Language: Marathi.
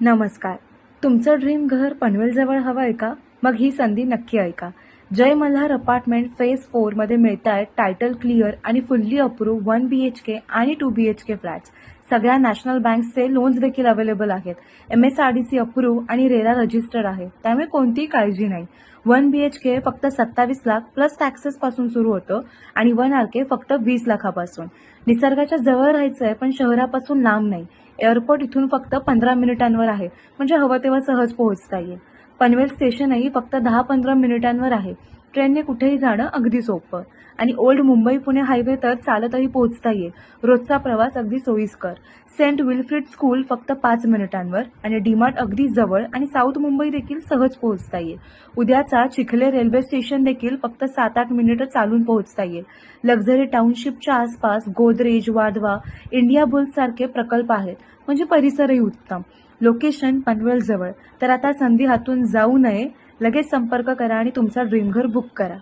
नमस्कार. तुमचं ड्रीम घर पनवेलजवळ हवं आहे का? मग ही संधी नक्की ऐका. जय मल्हार अपार्टमेंट फेज 4 मध्ये मिळतायत टायटल क्लिअर आणि फुल्ली अप्रूव्ह 1 BHK आणि 2 BHK फ्लॅट्स. सगळ्या नॅशनल बँक्सचे लोन्स देखील अवेलेबल आहेत. MSRDC अप्रूव्ह आणि रेरा रजिस्टर्ड आहे. त्यामुळे कोणतीही काळजी नाही. 1 BHK फक्त 27 लाख प्लस टॅक्सेस पासून सुरू होतं आणि 1 RK फक्त 20 लाखापासून. निसर्गाच्या जवळ राहायचंय पण शहरापासून लांब नाही. एअरपोर्ट इथून फक्त 15 मिनिटांवर आहे, म्हणजे हवं तेव्हा सहज पोहोचता येईल. पनवेल स्टेशनही फक्त 10-15 मिनिटांवर आहे. ट्रेनने कुठेही जाणं अगदी सोपं. आणि ओल्ड मुंबई पुणे हायवे तर चालतही पोहोचता येईल. रोजचा प्रवास अगदी सोयीस्कर. सेंट विल्फ्रिड स्कूल फक्त 5 मिनिटांवर आणि डीमार्ट अगदी जवळ आणि साऊथ मुंबई देखील सहज पोहोचता येईल. उद्याचा चिखले रेल्वे स्टेशन देखील फक्त 7-8 मिनिटं चालून पोहोचता येईल. लक्झरी टाउनशिपच्या आसपास गोदरेज, वाधवा, इंडिया बुल्स सारखे प्रकल्प आहेत, म्हणजे परिसरही उत्तम. लोकेशन पनवेल जवळ. तर आता संधी हातून जाऊ नये. लगेच संपर्क करा आणि तुमचा ड्रीम घर बुक करा.